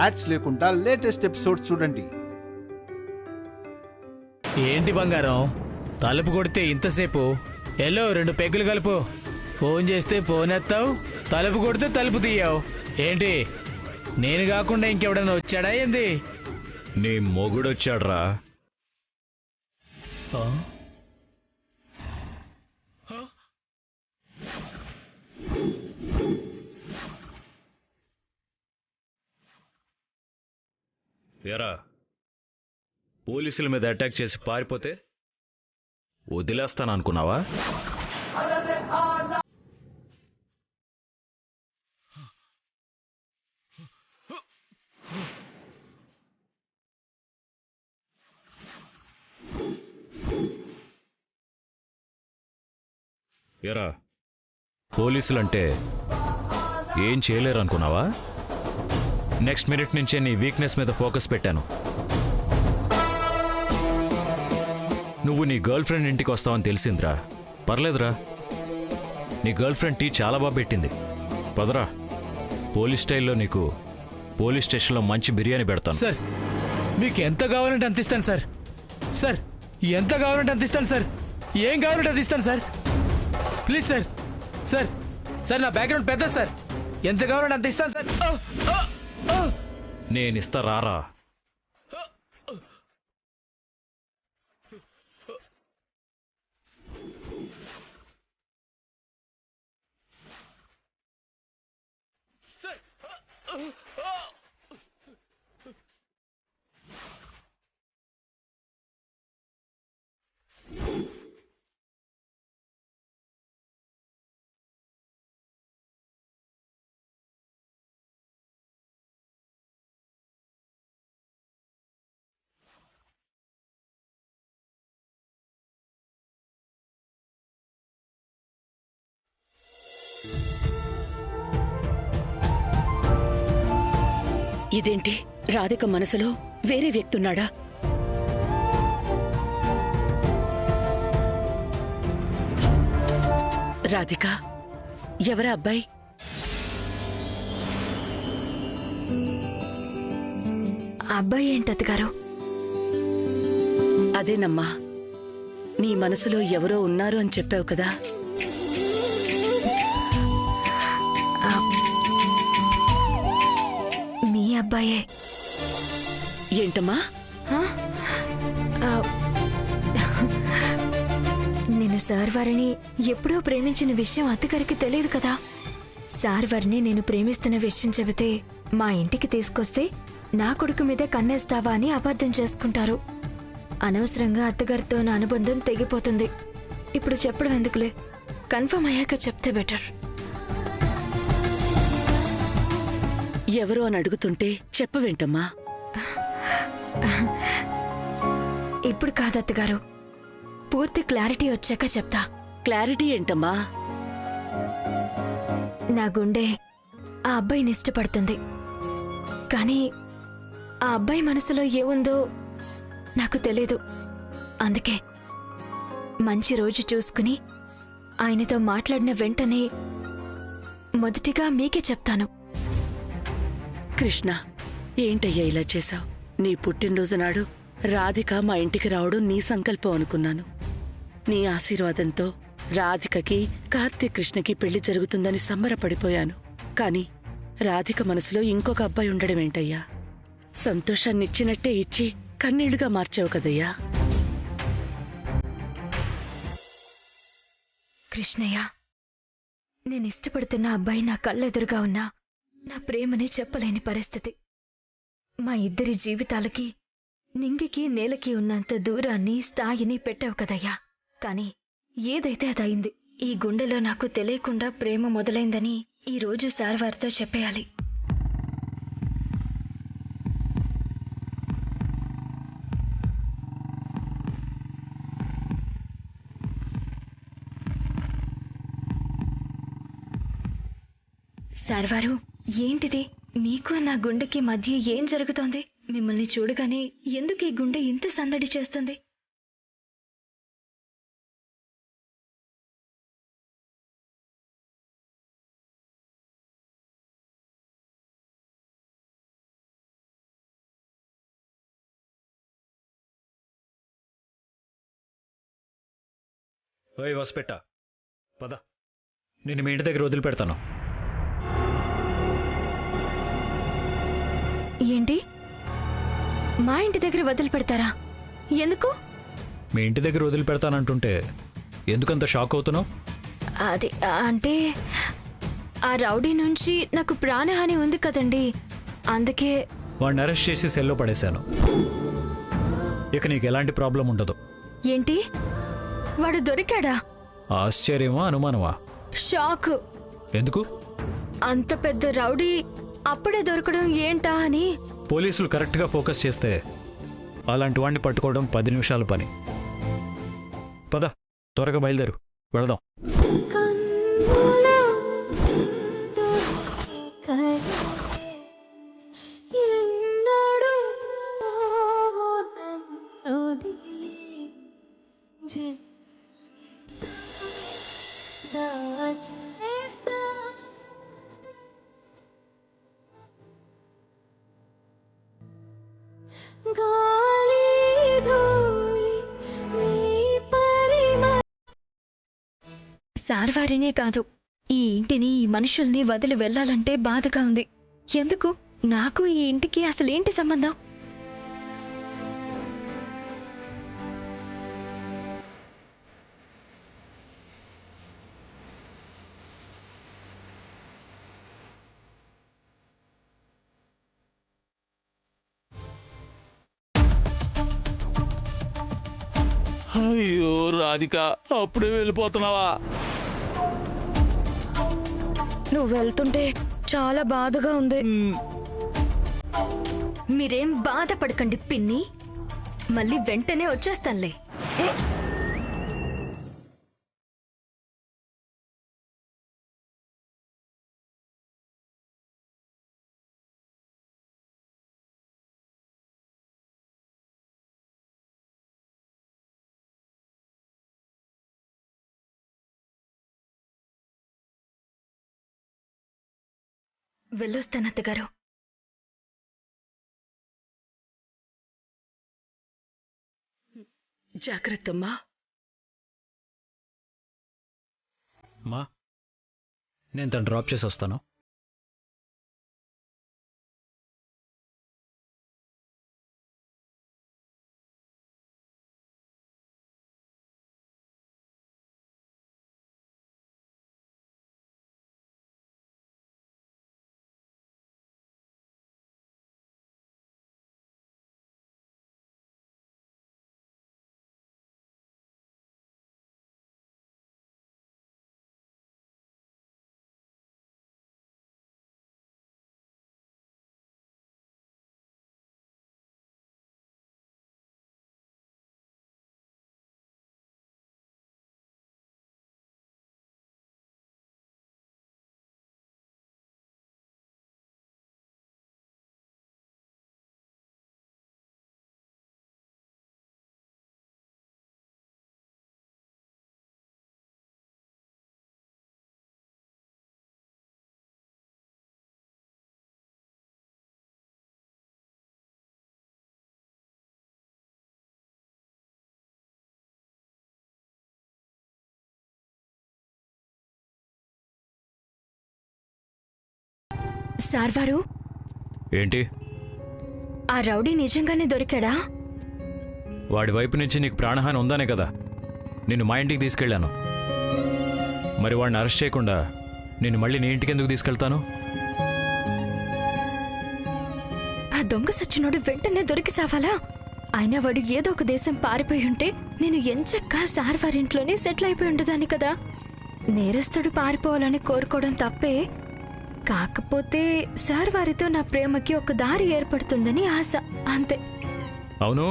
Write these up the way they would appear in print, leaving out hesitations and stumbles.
Ads లేకుండా latest episodes చూడండి. ఏంటి బంగారం, తలుపు కొడితే ఇంతసేపు? ఎల్లో 2 పెగ్గులు కలుపు. ఫోన్ చేస్తే ఫోన్ ఎత్తావు, తలుపు కొడితే తలుపు తీయావు. ఏంటి, నేను కాకుండా ఇంకెవడన్నా వచ్చాడా ఏంది? నీ మొగుడొచ్చాడ్రా. ఎరా, పోలీసుల మీద అటాక్ చేసి పారిపోతే వదిలేస్తాననుకున్నావా? ఎరా, పోలీసులంటే ఏం చేయలేరు అనుకున్నావా? నెక్స్ట్ మినిట్ నుంచే నీ వీక్నెస్ మీద ఫోకస్ పెట్టాను. నువ్వు నీ గర్ల్ ఫ్రెండ్ ఇంటికి వస్తావని తెలిసిందిరా. పర్లేదురా, నీ గర్ల్ ఫ్రెండ్ టీ చాలా బాగా పెట్టింది. పదరా, పోలీస్ స్టైల్లో నీకు పోలీస్ స్టేషన్లో మంచి బిర్యానీ పెడతాను. సార్, మీకు ఎంత కావాలంటే అంత ఇస్తాను సార్. సార్, ఎంత కావాలంటే అంత ఇస్తాను సార్. ఏం కావాలంటే అది ఇస్తాను sir. Please sir. Sir sir, నా బ్యాక్గ్రౌండ్ పెద్ద సార్. ఎంత కావాలంటే అంత ఇస్తాను సార్. నేనిస్తా, రారా. ఇదేంటి, రాధిక మనసులో వేరే వ్యక్తి ఉన్నాడా? రాధిక, ఎవరా అబ్బాయి? అబ్బాయి ఏంటత్తగారు? అదేనమ్మా, నీ మనసులో ఎవరో ఉన్నారు అని చెప్పావు కదా. మీ అబ్బాయే. ఏంటమ్మా? నేను సార్ వారిని ఎప్పుడో ప్రేమించిన విషయం అత్తగారికి తెలియదు కదా. సార్ వారిని నేను ప్రేమిస్తున్న విషయం చెబితే మా ఇంటికి తీసుకొస్తే నా కొడుకు మీదే కన్నేస్తావా అని అబద్ధం చేసుకుంటారు. అనవసరంగా అత్తగారితో నా అనుబంధం తెగిపోతుంది. ఇప్పుడు చెప్పడం ఎందుకులే, కన్ఫర్మ్ అయ్యాక చెప్తే బెటర్. ఎవరో అని అడుగుతుంటే చెప్పవేంటమ్మా? ఇప్పుడు కాదత్తగారు, పూర్తి క్లారిటీ వచ్చాక చెప్తా. క్లారిటీ ఏంటమ్మా? నా గుండె ఆ అబ్బాయిని ఇష్టపడుతుంది, కానీ ఆ అబ్బాయి మనసులో ఏముందో నాకు తెలీదు. అందుకే మంచి రోజు చూసుకుని ఆయనతో మాట్లాడిన వెంటనే మొదటిగా మీకే చెప్తాను. కృష్ణ, ఏంటయ్యా ఇలా చేశావు? నీ పుట్టినరోజు నాడు రాధిక మా ఇంటికి రావడం నీ సంకల్పం అనుకున్నాను. నీ ఆశీర్వాదంతో రాధికకి కార్తీక్ కృష్ణకి పెళ్లి జరుగుతుందని సంబరపడిపోయాను. కాని రాధిక మనసులో ఇంకొక అబ్బాయి ఉండడం ఏంటయ్యా? సంతోషాన్నిచ్చినట్టే ఇచ్చి కన్నీళ్లుగా మార్చావు కదయ్యా. కృష్ణయ్య, నేను ఇష్టపడుతున్న అబ్బాయి నా కళ్ళెదురుగా ఉన్నా నా ప్రేమని చెప్పలేని పరిస్థితి. మా ఇద్దరి జీవితాలకి నింగికి నేలకి ఉన్నంత దూరాన్ని స్థాయిని పెట్టావు కదయ్యా. కాని ఏదైతే అదయింది. ఈ గుండెలో నాకు తెలియకుండా ప్రేమ మొదలైందని ఈరోజు సార్ వారితో చెప్పేయాలి. సార్ వారు, ఏంటిది? మీకు నా గుండెకి మధ్య ఏం జరుగుతోంది? మిమ్మల్ని చూడగానే ఎందుకు ఈ గుండె ఇంత సందడి చేస్తుంది? ఓయ్ వసపెట్ట పద, నేను మీ ఇంటి దగ్గర వదిలిపెడతాను. ఏంటి, మా ఇంటి దగ్గర వదిలిపెడతారా? ఎందుకు? మీ ఇంటి దగ్గర వదిలిపెడతానంటుంటే ఎందుకంత షాక్ అవుతున్నావు? అది అంటే ఆ రౌడీ నుంచి నాకు ప్రాణహాని ఉంది కదండి, అందుకే. వాడిని అరెస్ట్ చేసి సెల్లో పడేశాను. ఇక నీకు ఎలాంటి ప్రాబ్లం ఉండదు. ఏంటి, వాడు దొరికాడా? ఆశ్చర్యమా అనుమానమా? షాక్. ఎందుకు? అంత పెద్ద రౌడీ అప్పుడే దొరకడం ఏంటా అని. పోలీసులు కరెక్ట్గా ఫోకస్ చేస్తే అలాంటి వాడిని పట్టుకోవడం 10 నిమిషాల పని. పద, త్వరగా బయలుదేరు, వెళదాం. సార్వారినే కాదు, ఈ ఇంటిని, ఈ మనుషుల్ని వదిలి వెళ్లాలంటే బాధగా ఉంది. ఎందుకు? నాకు ఈ ఇంటికి అసలేంటి సంబంధం? అయ్యో రాధిక, అప్పుడే వెళ్ళిపోతున్నావా? నువ్వు వెళ్తుంటే చాలా బాధగా ఉంది. మీరేం బాధపడకండి పిన్ని, మళ్ళీ వెంటనే వచ్చేస్తానులే. వెళ్ళొస్తాను అత్తగారు. జాగ్రత్తమ్మా. మా, నేను తను డ్రాప్ చేసి వస్తాను. సార్వారు, ఏంటి? ఆ రౌడీ నిజంగానే దొరికాడా? వాడి వైపు నుంచి నీకు ప్రాణహాని ఉందానే కదా నిన్ను మా ఇంటికి తీసుకెళ్ళాను. మరి వాడిని అరెస్ట్ చేయకుండా నేను మళ్ళీ నీ ఇంటికి ఎందుకు తీసుకెళ్తాను? ఆ దొంగ సచ్చినోడు వెంటనే దొరికి సావాలా? అయినా వాడు ఏదో ఒక దేశం పారిపోయి ఉంటే నేను ఎంచక్కా సార్వారింట్లోనే సెటిల్ అయిపోయి ఉండదాన్ని కదా. నేరస్తుడు పారిపోవాలని కోరుకోవడం తప్పే, కాకపోతే సార్ వారితో నా ప్రేమకి ఒక దారి ఏర్పడుతుందని ఆశ, అంతే. అవును,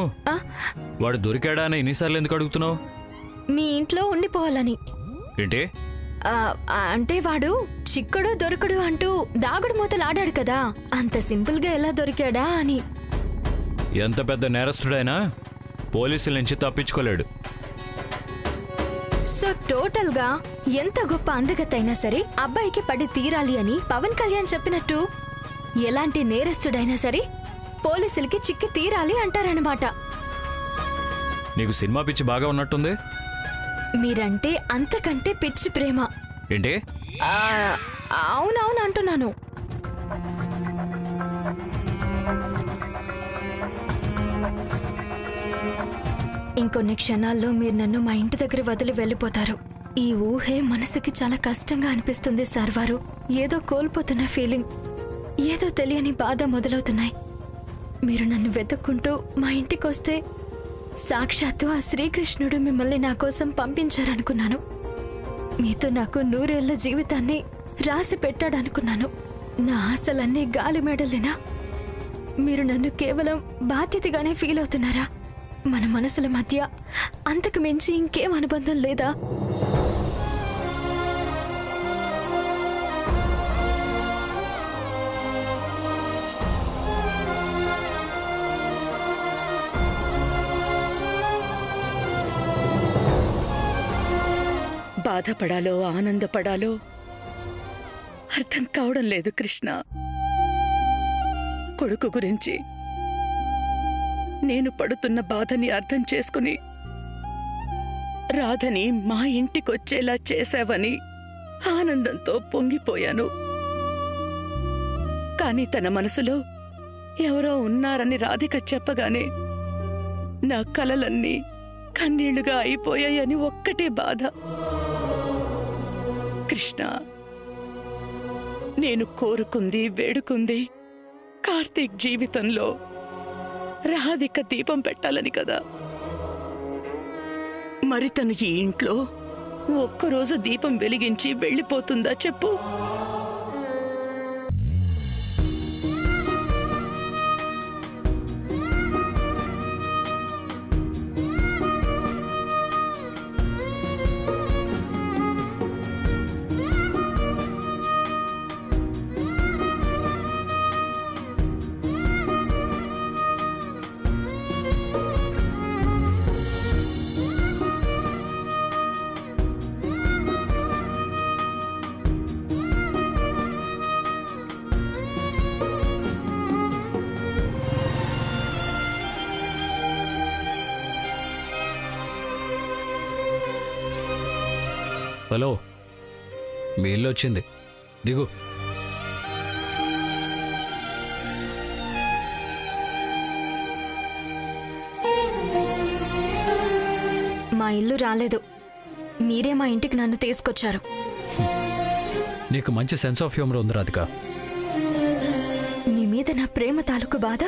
వాడు దొరికాడా అని ఎన్నిసార్లు ఎందుకు అడుగుతున్నావు? మీ ఇంట్లో ఉండిపోవాలని. ఏంటి? అంటే వాడు చిక్కడు దొరకడు అంటూ దాగుడు మూతలు ఆడాడు కదా, అంత సింపుల్ గా ఎలా దొరికాడా అని. ఎంత పెద్ద నేరస్తుడైనా పోలీసుల నుంచి తప్పించుకోలేడు. సో టోటల్ గా ఎంత గొప్ప అందగత అయినా సరే అబ్బాయికి పడి తీరాలి అని పవన్ కళ్యాణ్ చెప్పినట్టు ఎలాంటి నేరస్తుడైనా సరే పోలీసులకి చిక్కి తీరాలి అంటారనమాట. నీకు సినిమా పిచ్చి బాగా ఉన్నట్టుంది. మీరంటే అంతకంటే పిచ్చి ప్రేమ. ఏంటి? అవునవును అంటున్నాను. ఇంకొన్ని క్షణాల్లో మీరు నన్ను మా ఇంటి దగ్గర వదిలి వెళ్ళిపోతారు. ఈ ఊహే మనసుకి చాలా కష్టంగా అనిపిస్తుంది సార్వారు. ఏదో కోల్పోతున్న ఫీలింగ్, ఏదో తెలియని బాధ మొదలవుతున్నాయి. మీరు నన్ను వెతుక్కుంటూ మా ఇంటికొస్తే సాక్షాత్తు ఆ శ్రీకృష్ణుడు మిమ్మల్ని నా కోసం పంపించారనుకున్నాను. మీతో నాకు 100 ఏళ్ల జీవితాన్ని రాసి పెట్టాడనుకున్నాను. నా ఆశలన్నీ గాలి మేడలేనా? మీరు నన్ను కేవలం బాధ్యతగానే ఫీల్ అవుతున్నారా? మన మనసుల మధ్య అంతకు మించి ఇంకేం అనుబంధం లేదా? బాధపడాలో ఆనందపడాలో అర్థం కావడం లేదు కృష్ణ. కొడుకు గురించి నేను పడుతున్న బాధని అర్థం చేసుకుని రాధని మా ఇంటికొచ్చేలా చేశావని ఆనందంతో పొంగిపోయాను. కాని తన మనసులో ఎవరో ఉన్నారని రాధిక చెప్పగానే నా కలలన్నీ కన్నీళ్లుగా అయిపోయాయని ఒక్కటే బాధ. కృష్ణ, నేను కోరుకుంది వేడుకుంది కార్తీక్ జీవితంలో రాధిక దీపం పెట్టాలని కదా. మరి తను ఈ ఇంట్లో ఒక్కరోజు దీపం వెలిగించి వెళ్ళిపోతుందా చెప్పు? హలో, మీ ఇల్లు వచ్చింది, దిగు. మా ఇల్లు రాలేదు, మీరే మా ఇంటికి నన్ను తీసుకొచ్చారు. నీకు మంచి సెన్స్ ఆఫ్ హ్యూమర్ ఉంది రాధిక. మీ మీద నా ప్రేమ తాలూకు బాధ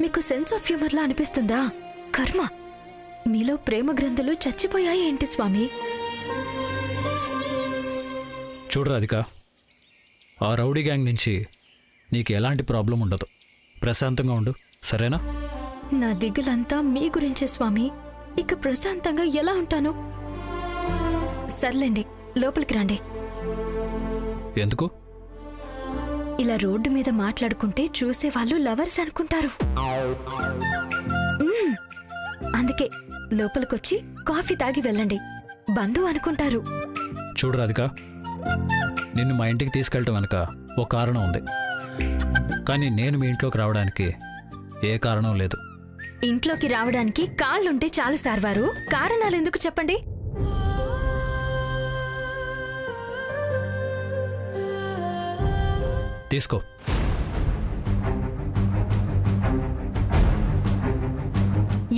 మీకు సెన్స్ ఆఫ్ హ్యూమర్లా అనిపిస్తుందా? కర్మ, మీలో ప్రేమ గ్రంథులు చచ్చిపోయాయి ఏంటి స్వామి? చూడు రాధిక, ఆ రౌడీ గ్యాంగ్ నుంచి నీకు ఎలాంటి ప్రాబ్లం ఉండదు. ప్రశాంతంగా ఉండు, సరేనా? నా దిగులంతా మీ గురించే స్వామి. ఇక ప్రశాంతంగా ఎలా ఉంటాను? సర్లేండి, లోపలికి రండి. ఎందుకు? ఇలా రోడ్డు మీద మాట్లాడుకుంటే చూసేవాళ్ళు లవర్స్ అనుకుంటారు. అందుకే లోపలికొచ్చి కాఫీ తాగి వెళ్ళండి, బంధువు అనుకుంటారు. చూడు రాధిక, నిన్ను మా ఇంటికి తీసుకెళ్ళటం వెనక ఓ కారణం ఉంది. కానీ నేను మీ ఇంట్లోకి రావడానికి ఏ కారణం లేదు. ఇంట్లోకి రావడానికి కాళ్ళుంటే చాలు సార్వారు, కారణాలు ఎందుకు చెప్పండి? తీసుకో.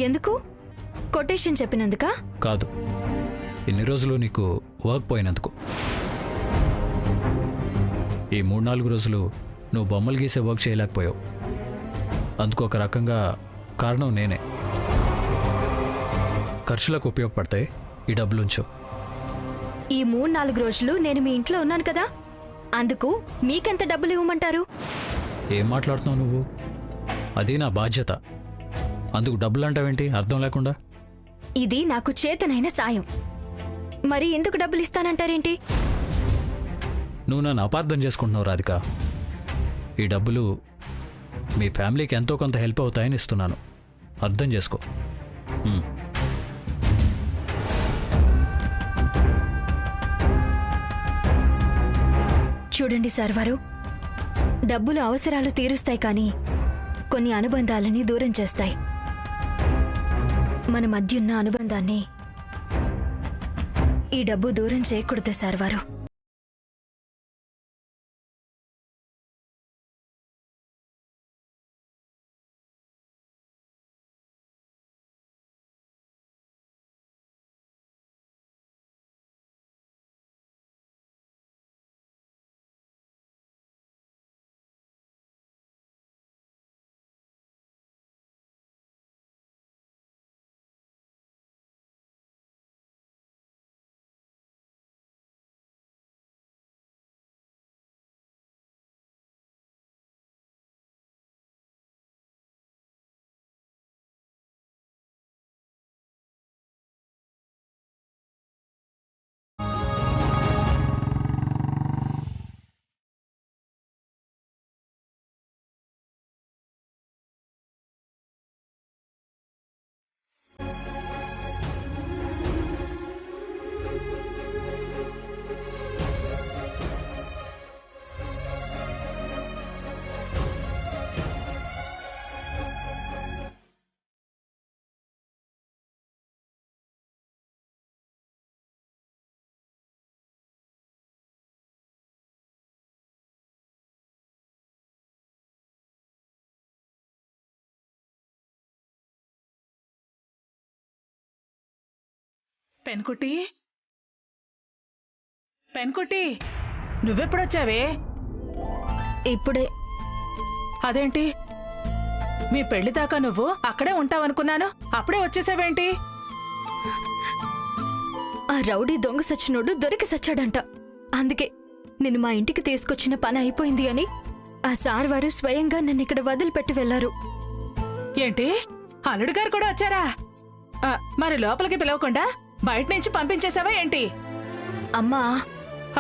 ఎందుకు? కొటేషన్ చెప్పినందుకా? కాదు, ఇన్ని రోజులు నీకు వర్క్ పోయినందుకు. ఈ 3-4 రోజులు నువ్వు బొమ్మలు గీసే వర్క్ చేయలేకపోయావు. అందుకు ఒక రకంగా కారణం నేనే. ఖర్చులకు ఉపయోగపడతాయి ఈ డబ్బులుంచు. ఈ 3-4 రోజులు నేను మీ ఇంట్లో ఉన్నాను కదా, అందుకు మీకెంత డబ్బులు ఇవ్వమంటారు? ఏం మాట్లాడుతున్నావు నువ్వు? అది నా బాధ్యత, అందుకు డబ్బులు అంటావేంటి అర్థం లేకుండా? ఇది నాకు చేతనైన సాయం, మరి ఎందుకు డబ్బులు ఇస్తానంటారేంటి? నువ్వు నన్ను అపార్థం చేసుకుంటున్నావు రాధిక. ఈ డబ్బులు మీ ఫ్యామిలీకి ఎంతో కొంత హెల్ప్ అవుతాయని ఇస్తున్నాను, అర్థం చేసుకో. చూడండి సర్వారు, డబ్బులు అవసరాలు తీరుస్తాయి కానీ కొన్ని అనుబంధాలని దూరం చేస్తాయి. మన మధ్యున్న అనుబంధాన్ని ఈ డబ్బు దూరం చేయకూడదు సార్ వారు. పెన్కుట్టి, పెన్కుట్టి, నువ్వెప్పుడొచ్చావే? ఇప్పుడే. అదేంటి, మీ పెళ్లి దాకా నువ్వు అక్కడే ఉంటావనుకున్నాను, అప్పుడే వచ్చేసావేంటి? ఆ రౌడీ దొంగ సచ్చినోడు దొరికి సచ్చాడంట. అందుకే నిన్ను మా ఇంటికి తీసుకొచ్చిన పని అయిపోయింది అని ఆ సార్ వారు స్వయంగా నన్ను ఇక్కడ వదిలిపెట్టి వెళ్లారు. ఏంటి, అల్లుడు గారు కూడా వచ్చారా? మరి లోపలికి పిలవకుండా బయట నుంచి పంపించేశావా ఏంటి? అమ్మా,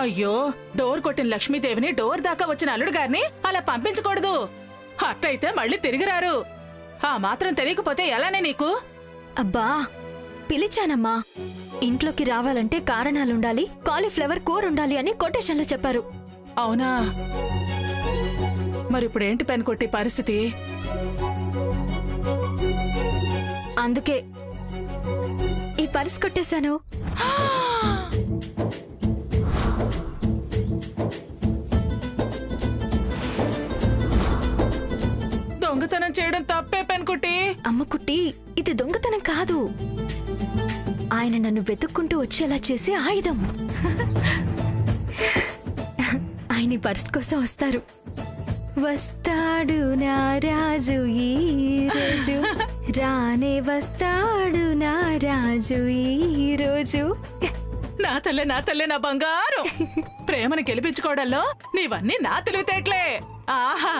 అయ్యో, డోర్ కొట్టిన లక్ష్మీదేవిని డోర్ దాకా వచ్చిన అల్లుడు గారిని అలా పంపించకూడదు. అట్టయితే మళ్ళీ తిరిగి రారు. ఆ మాత్రం తెలియకపోతే ఎలానే నీకు? అబ్బా, పిలిచానమ్మా. ఇంట్లోకి రావాలంటే కారణాలుండాలి, కాలీఫ్లవర్ కూర ఉండాలి అని కొటేషన్లు చెప్పారు. అవునా? మరిప్పుడేంటి పెన్కొట్టి పరిస్థితి? అందుకే ఈ పర్స్ కొట్టేశాను. దొంగతనం చేయడం తప్పే పెన్కుట్టి. అమ్మకుట్టి, ఇది దొంగతనం కాదు. ఆయన నన్ను వెతుక్కుంటూ వచ్చేలా చేసే ఆయుధం. ఆయన ఈ పర్స్ కోసం వస్తారు. వస్తాడు నా రాజు ఈ రోజు, రానే వస్తాడు నా రాజు ఈ రోజు. నా తల్లే, నా తల్లే, నా బంగారు. ప్రేమను గెలిపించుకోవడంలో నీవన్నీ నా తెలివితేటలే. ఆహా,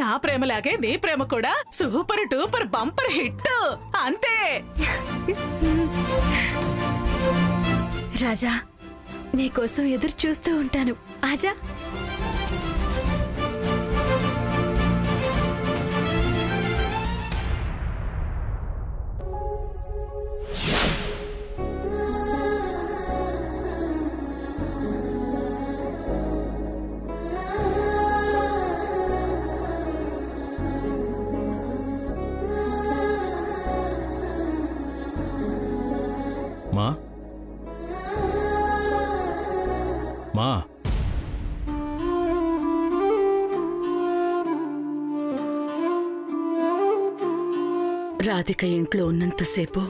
నా ప్రేమలాగే నీ ప్రేమ కూడా సూపర్ డూపర్ బంపర్ హిట్. అంతే. రాజా, నీకోసం ఎదురు చూస్తూ ఉంటాను. ఆజా. మా మా రాధిక ఇంట్లో ఉన్నంతసేపు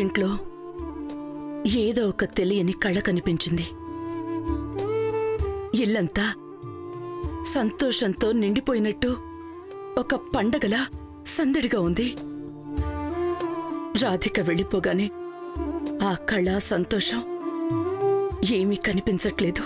ఇంట్లో ఏదో ఒక తెలియని కళ కనిపించింది. ఇల్లంతా సంతోషంతో నిండిపోయినట్టు ఒక పండగలా సందడిగా ఉంది. రాధిక వెళ్ళిపోగానే ఆ కళ, సంతోషం ఏమీ కనిపించట్లేదు.